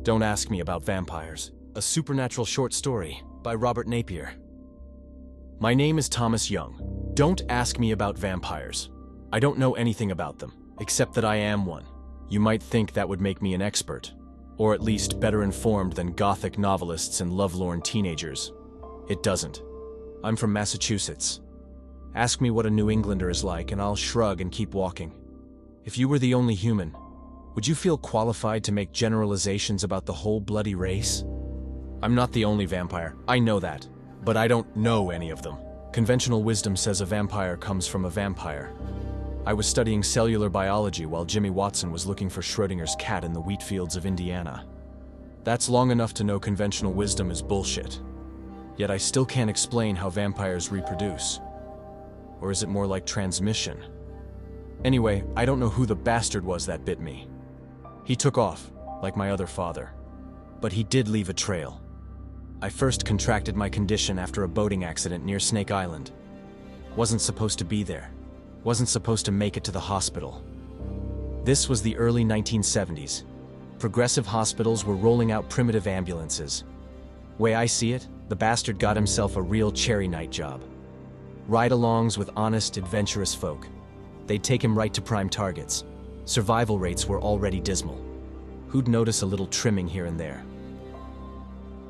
Don't Ask Me About Vampires, a supernatural short story by Robert Napier. My name is Thomas Young. Don't ask me about vampires. I don't know anything about them, except that I am one. You might think that would make me an expert, or at least better informed than gothic novelists and lovelorn teenagers. It doesn't. I'm from Massachusetts. Ask me what a New Englander is like, and I'll shrug and keep walking. If you were the only human, would you feel qualified to make generalizations about the whole bloody race? I'm not the only vampire, I know that, but I don't know any of them. Conventional wisdom says a vampire comes from a vampire. I was studying cellular biology while Jimmy Watson was looking for Schrodinger's cat in the wheat fields of Indiana. That's long enough to know conventional wisdom is bullshit. Yet I still can't explain how vampires reproduce. Or is it more like transmission? Anyway, I don't know who the bastard was that bit me. He took off, like my other father. But he did leave a trail. I first contracted my condition after a boating accident near Snake Island. Wasn't supposed to be there. Wasn't supposed to make it to the hospital. This was the early 1970s. Progressive hospitals were rolling out primitive ambulances. Way I see it, the bastard got himself a real cherry night job. Ride-alongs with honest, adventurous folk. They'd take him right to prime targets. Survival rates were already dismal. Who'd notice a little trimming here and there?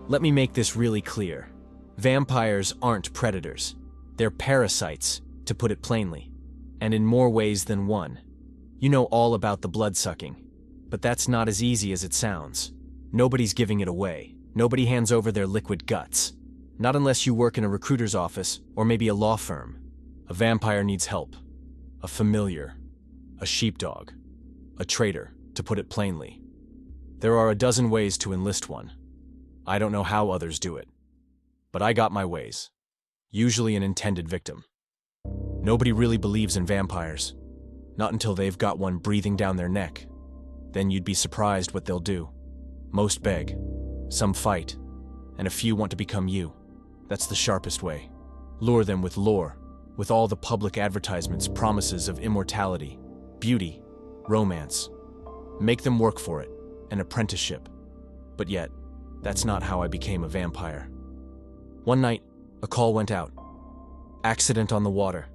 Let me make this really clear. Vampires aren't predators. They're parasites, to put it plainly. And in more ways than one. You know all about the blood-sucking. But that's not as easy as it sounds. Nobody's giving it away. Nobody hands over their liquid guts. Not unless you work in a recruiter's office, or maybe a law firm. A vampire needs help. A familiar. A sheepdog. A traitor, to put it plainly. There are a dozen ways to enlist one. I don't know how others do it. But I got my ways. Usually an intended victim. Nobody really believes in vampires. Not until they've got one breathing down their neck. Then you'd be surprised what they'll do. Most beg. Some fight. And a few want to become you. That's the sharpest way. Lure them with lore, with all the public advertisements, promises of immortality, beauty, romance. Make them work for it, an apprenticeship. But yet, that's not how I became a vampire. One night, a call went out. Accident on the water.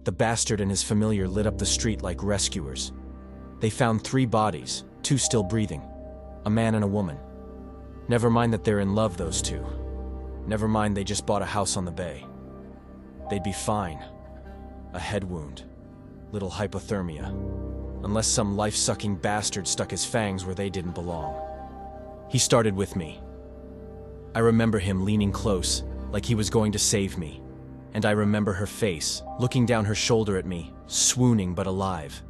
The bastard and his familiar lit up the street like rescuers. They found 3 bodies, 2 still breathing. A man and a woman. Never mind that they're in love, those 2. Never mind they just bought a house on the bay. They'd be fine. A head wound. Little hypothermia. Unless some life-sucking bastard stuck his fangs where they didn't belong. He started with me. I remember him leaning close, like he was going to save me. And I remember her face, looking down her shoulder at me, swooning but alive.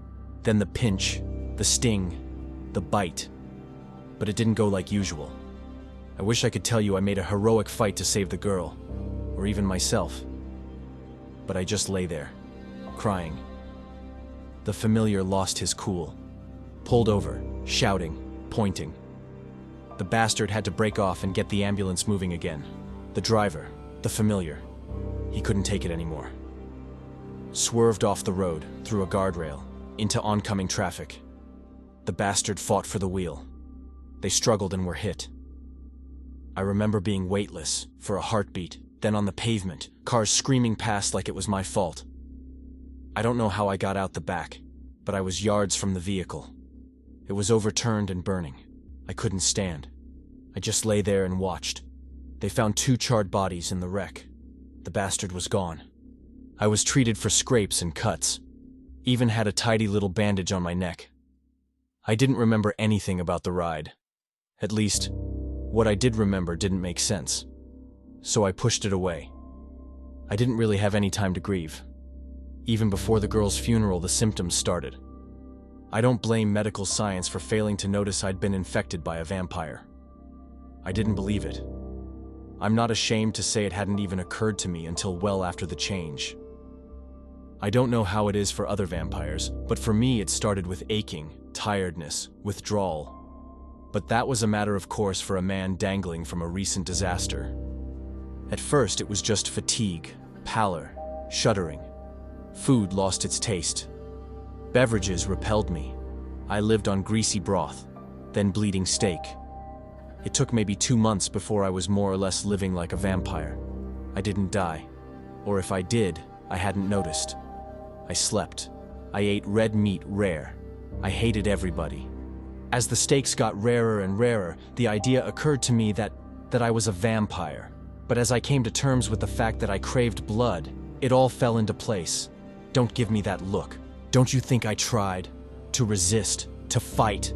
Then the pinch, the sting, the bite. But it didn't go like usual. I wish I could tell you I made a heroic fight to save the girl, or even myself. But I just lay there, crying. The familiar lost his cool, pulled over, shouting, pointing. The bastard had to break off and get the ambulance moving again. The driver, the familiar, he couldn't take it anymore. Swerved off the road, through a guardrail, into oncoming traffic. The bastard fought for the wheel. They struggled and were hit. I remember being weightless, for a heartbeat, then on the pavement, cars screaming past like it was my fault. I don't know how I got out the back, but I was yards from the vehicle. It was overturned and burning. I couldn't stand. I just lay there and watched. They found 2 charred bodies in the wreck. The bastard was gone. I was treated for scrapes and cuts. Even had a tidy little bandage on my neck. I didn't remember anything about the ride. At least, what I did remember didn't make sense. So I pushed it away. I didn't really have any time to grieve. Even before the girl's funeral, the symptoms started. I don't blame medical science for failing to notice I'd been infected by a vampire. I didn't believe it. I'm not ashamed to say it hadn't even occurred to me until well after the change. I don't know how it is for other vampires, but for me it started with aching, tiredness, withdrawal. But that was a matter of course for a man dangling from a recent disaster. At first it was just fatigue, pallor, shuddering. Food lost its taste. Beverages repelled me. I lived on greasy broth, then bleeding steak, It took maybe 2 months before I was more or less living like a vampire. I didn't die. Or if I did, I hadn't noticed. I slept. I ate red meat rare. I hated everybody. As the stakes got rarer and rarer, the idea occurred to me that I was a vampire. But as I came to terms with the fact that I craved blood, it all fell into place. Don't give me that look. Don't you think I tried? To resist, to fight.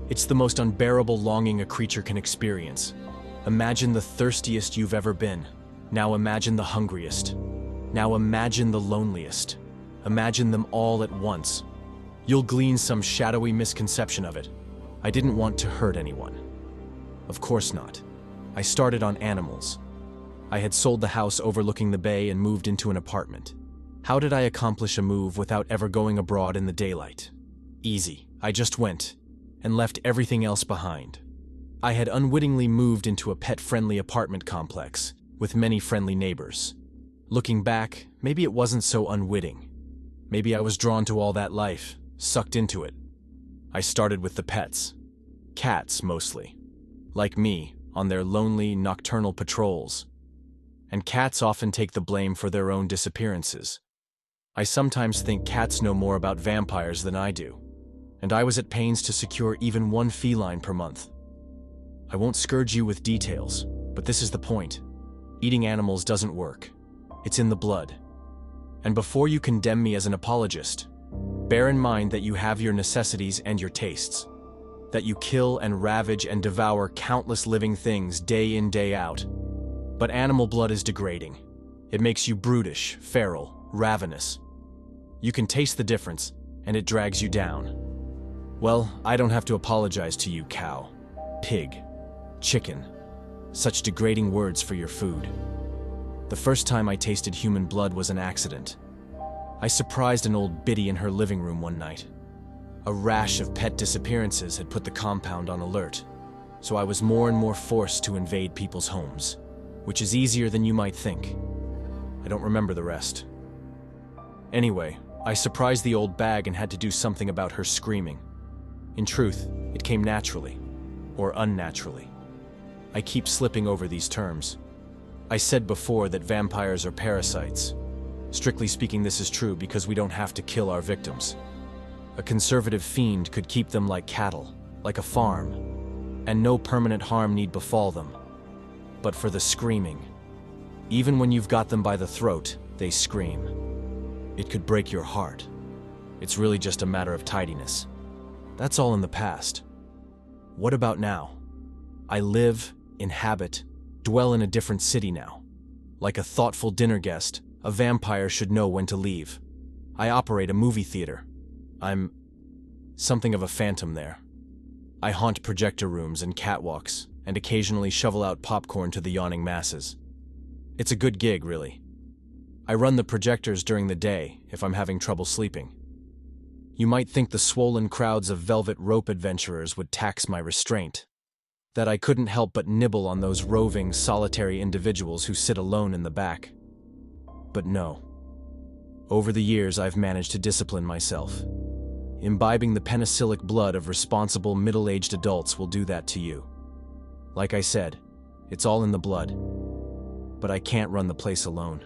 It's the most unbearable longing a creature can experience. Imagine the thirstiest you've ever been. Now imagine the hungriest. Now imagine the loneliest. Imagine them all at once. You'll glean some shadowy misconception of it. I didn't want to hurt anyone. Of course not. I started on animals. I had sold the house overlooking the bay and moved into an apartment. How did I accomplish a move without ever going abroad in the daylight? Easy. I just went and left everything else behind. I had unwittingly moved into a pet-friendly apartment complex with many friendly neighbors. Looking back, maybe it wasn't so unwitting. Maybe I was drawn to all that life, sucked into it. I started with the pets. Cats, mostly. Like me, on their lonely, nocturnal patrols. And cats often take the blame for their own disappearances. I sometimes think cats know more about vampires than I do, and I was at pains to secure even one feline per month. I won't scourge you with details, but this is the point. Eating animals doesn't work. It's in the blood. And before you condemn me as an apologist, bear in mind that you have your necessities and your tastes. That you kill and ravage and devour countless living things day in, day out. But animal blood is degrading. It makes you brutish, feral, ravenous. You can taste the difference, and it drags you down. Well, I don't have to apologize to you, cow, pig, chicken. Such degrading words for your food. The first time I tasted human blood was an accident. I surprised an old biddy in her living room one night. A rash of pet disappearances had put the compound on alert, so I was more and more forced to invade people's homes, which is easier than you might think. I don't remember the rest. Anyway, I surprised the old bag and had to do something about her screaming. In truth, it came naturally, or unnaturally. I keep slipping over these terms. I said before that vampires are parasites. Strictly speaking, this is true because we don't have to kill our victims. A conservative fiend could keep them like cattle, like a farm, and no permanent harm need befall them. But for the screaming, even when you've got them by the throat, they scream. It could break your heart. It's really just a matter of tidiness. That's all in the past. What about now? I live, inhabit, dwell in a different city now. Like a thoughtful dinner guest, a vampire should know when to leave. I operate a movie theater. I'm something of a phantom there. I haunt projector rooms and catwalks, and occasionally shovel out popcorn to the yawning masses. It's a good gig, really. I run the projectors during the day if I'm having trouble sleeping. You might think the swollen crowds of velvet rope adventurers would tax my restraint, that I couldn't help but nibble on those roving, solitary individuals who sit alone in the back. But no. Over the years, I've managed to discipline myself. Imbibing the penicillic blood of responsible, middle-aged adults will do that to you. Like I said, it's all in the blood. But I can't run the place alone.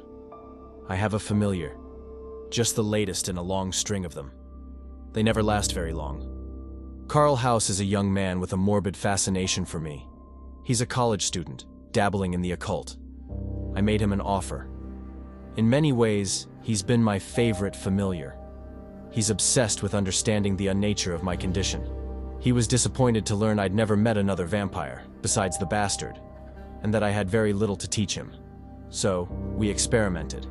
I have a familiar, just the latest in a long string of them. They never last very long. Carl House is a young man with a morbid fascination for me. He's a college student, dabbling in the occult. I made him an offer. In many ways, he's been my favorite familiar. He's obsessed with understanding the unnature of my condition. He was disappointed to learn I'd never met another vampire, besides the bastard, and that I had very little to teach him. So, we experimented.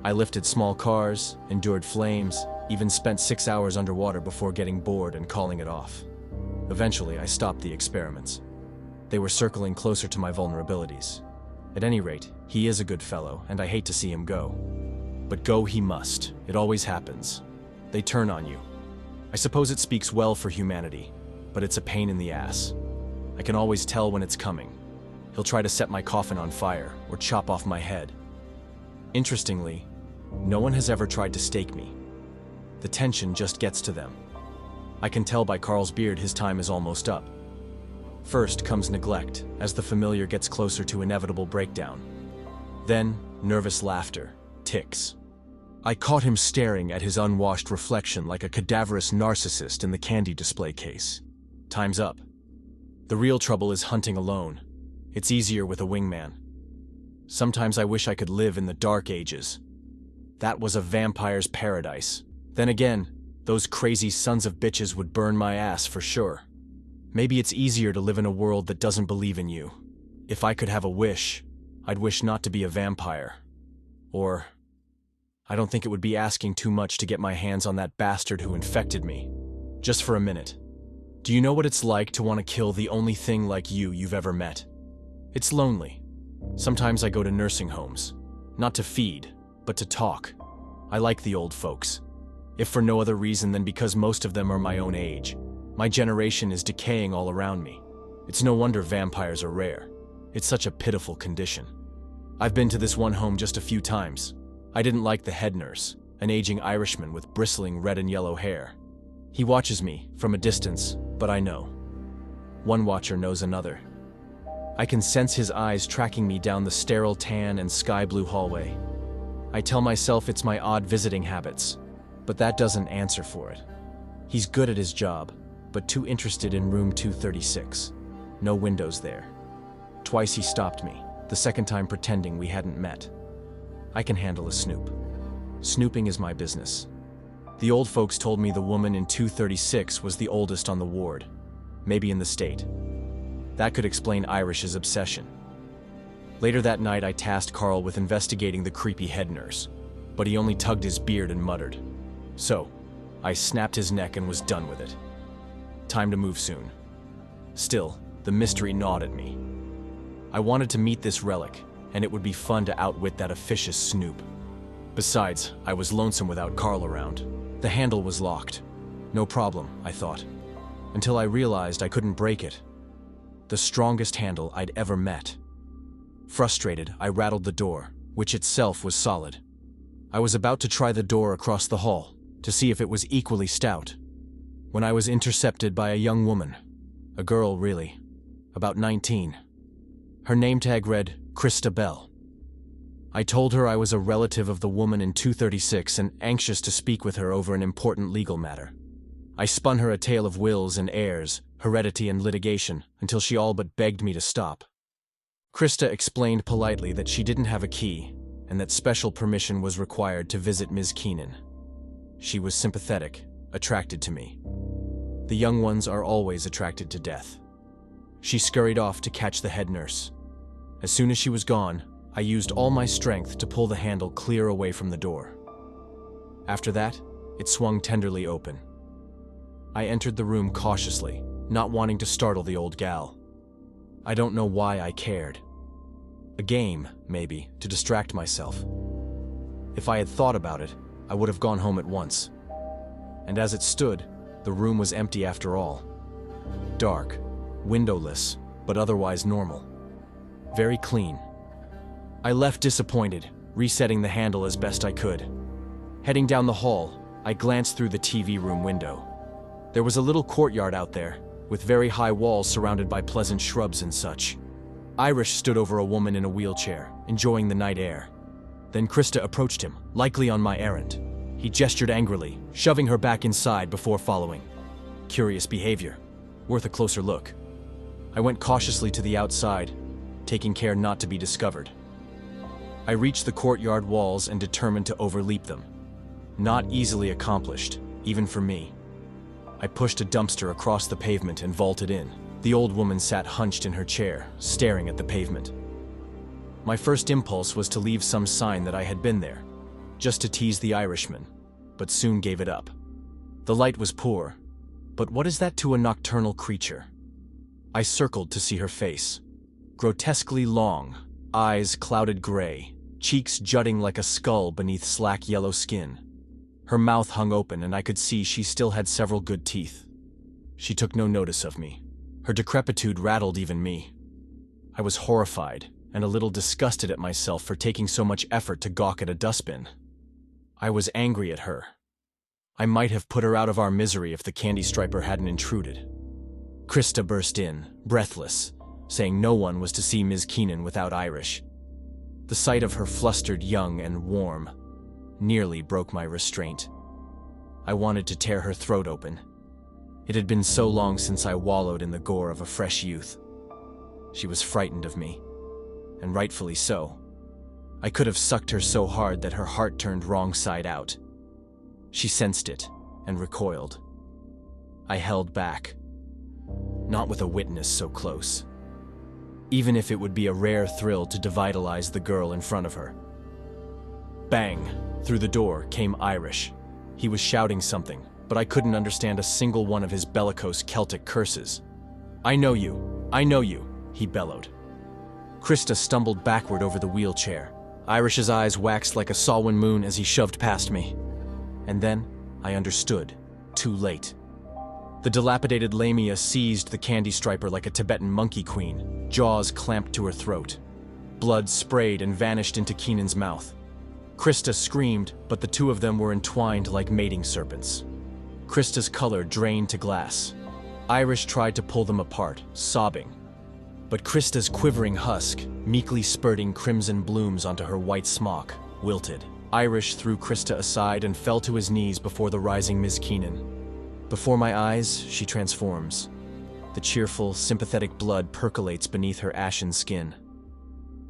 I lifted small cars, endured flames, even spent 6 hours underwater before getting bored and calling it off. Eventually, I stopped the experiments. They were circling closer to my vulnerabilities. At any rate, he is a good fellow, and I hate to see him go. But go he must. It always happens. They turn on you. I suppose it speaks well for humanity, but it's a pain in the ass. I can always tell when it's coming. He'll try to set my coffin on fire or chop off my head. Interestingly, no one has ever tried to stake me. The tension just gets to them. I can tell by Carl's beard his time is almost up. First comes neglect, as the familiar gets closer to inevitable breakdown. Then, nervous laughter, tics. I caught him staring at his unwashed reflection like a cadaverous narcissist in the candy display case. Time's up. The real trouble is hunting alone. It's easier with a wingman. Sometimes I wish I could live in the Dark Ages. That was a vampire's paradise. Then again, those crazy sons of bitches would burn my ass for sure. Maybe it's easier to live in a world that doesn't believe in you. If I could have a wish, I'd wish not to be a vampire. Or, I don't think it would be asking too much to get my hands on that bastard who infected me. Just for a minute. Do you know what it's like to want to kill the only thing like you've ever met? It's lonely. Sometimes I go to nursing homes. Not to feed, but to talk. I like the old folks. If for no other reason than because most of them are my own age. My generation is decaying all around me. It's no wonder vampires are rare. It's such a pitiful condition. I've been to this one home just a few times. I didn't like the head nurse, an aging Irishman with bristling red and yellow hair. He watches me from a distance, but I know. One watcher knows another. I can sense his eyes tracking me down the sterile tan and sky blue hallway. I tell myself it's my odd visiting habits, but that doesn't answer for it. He's good at his job, but too interested in room 236. No windows there. Twice he stopped me, the second time pretending we hadn't met. I can handle a snoop. Snooping is my business. The old folks told me the woman in 236 was the oldest on the ward, maybe in the state. That could explain Irish's obsession. Later that night, I tasked Carl with investigating the creepy head nurse, but he only tugged his beard and muttered. So, I snapped his neck and was done with it. Time to move soon. Still, the mystery gnawed at me. I wanted to meet this relic, and it would be fun to outwit that officious snoop. Besides, I was lonesome without Carl around. The handle was locked. No problem, I thought. Until I realized I couldn't break it. The strongest handle I'd ever met. Frustrated, I rattled the door, which itself was solid. I was about to try the door across the hall, to see if it was equally stout, when I was intercepted by a young woman. A girl, really. About 19. Her name tag read Krista Bell. I told her I was a relative of the woman in 236 and anxious to speak with her over an important legal matter. I spun her a tale of wills and heirs, heredity and litigation, until she all but begged me to stop. Krista explained politely that she didn't have a key, and that special permission was required to visit Ms. Keenan. She was sympathetic, attracted to me. The young ones are always attracted to death. She scurried off to catch the head nurse. As soon as she was gone, I used all my strength to pull the handle clear away from the door. After that, it swung tenderly open. I entered the room cautiously, not wanting to startle the old gal. I don't know why I cared. A game, maybe, to distract myself. If I had thought about it, I would have gone home at once. And as it stood, the room was empty after all. Dark, windowless, but otherwise normal. Very clean. I left disappointed, resetting the handle as best I could. Heading down the hall, I glanced through the TV room window. There was a little courtyard out there, with very high walls surrounded by pleasant shrubs and such. Irish stood over a woman in a wheelchair, enjoying the night air. Then Krista approached him, likely on my errand. He gestured angrily, shoving her back inside before following. Curious behavior, worth a closer look. I went cautiously to the outside, taking care not to be discovered. I reached the courtyard walls and determined to overleap them. Not easily accomplished, even for me. I pushed a dumpster across the pavement and vaulted in. The old woman sat hunched in her chair, staring at the pavement. My first impulse was to leave some sign that I had been there, just to tease the Irishman, but soon gave it up. The light was poor, but what is that to a nocturnal creature? I circled to see her face. Grotesquely long, eyes clouded gray, cheeks jutting like a skull beneath slack yellow skin. Her mouth hung open and I could see she still had several good teeth. She took no notice of me. Her decrepitude rattled even me. I was horrified and a little disgusted at myself for taking so much effort to gawk at a dustbin. I was angry at her. I might have put her out of our misery if the candy striper hadn't intruded. Krista burst in, breathless, saying no one was to see Ms. Keenan without Irish. The sight of her flustered, young, and warm nearly broke my restraint. I wanted to tear her throat open. It had been so long since I wallowed in the gore of a fresh youth. She was frightened of me, and rightfully so. I could have sucked her so hard that her heart turned wrong side out. She sensed it and recoiled. I held back, not with a witness so close, even if it would be a rare thrill to devitalize the girl in front of her. Bang! Through the door came Irish. He was shouting something, but I couldn't understand a single one of his bellicose Celtic curses. "I know you! I know you!" he bellowed. Krista stumbled backward over the wheelchair. Irish's eyes waxed like a Samhain moon as he shoved past me. And then I understood, too late. The dilapidated Lamia seized the candy striper like a Tibetan monkey queen, jaws clamped to her throat. Blood sprayed and vanished into Keenan's mouth. Krista screamed, but the two of them were entwined like mating serpents. Krista's color drained to glass. Irish tried to pull them apart, sobbing. But Krista's quivering husk, meekly spurting crimson blooms onto her white smock, wilted. Irish threw Krista aside and fell to his knees before the rising Ms. Keenan. Before my eyes, she transforms. The cheerful, sympathetic blood percolates beneath her ashen skin,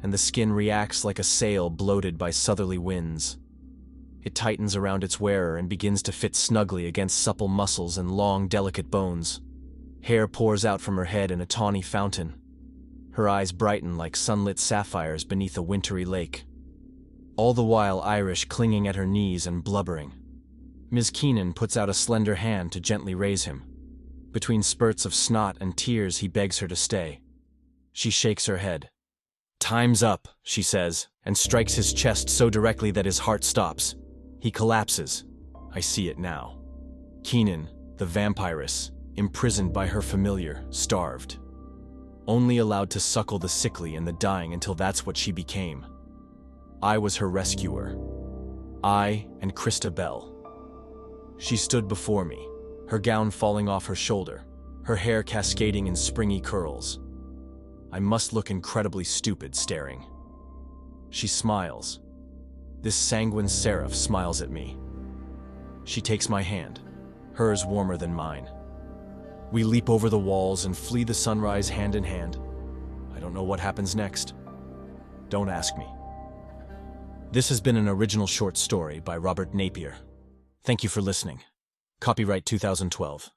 and the skin reacts like a sail bloated by southerly winds. It tightens around its wearer and begins to fit snugly against supple muscles and long, delicate bones. Hair pours out from her head in a tawny fountain. Her eyes brighten like sunlit sapphires beneath a wintry lake. All the while Irish clinging at her knees and blubbering. Ms. Keenan puts out a slender hand to gently raise him. Between spurts of snot and tears he begs her to stay. She shakes her head. "Time's up," she says, and strikes his chest so directly that his heart stops. He collapses. I see it now. Keenan, the vampiress, imprisoned by her familiar, starved. Only allowed to suckle the sickly and the dying until that's what she became. I was her rescuer. I and Krista Bell. She stood before me, her gown falling off her shoulder, her hair cascading in springy curls. I must look incredibly stupid staring. She smiles. This sanguine seraph smiles at me. She takes my hand, hers warmer than mine. We leap over the walls and flee the sunrise hand in hand. I don't know what happens next. Don't ask me. This has been an original short story by Robert Napier. Thank you for listening. Copyright 2012.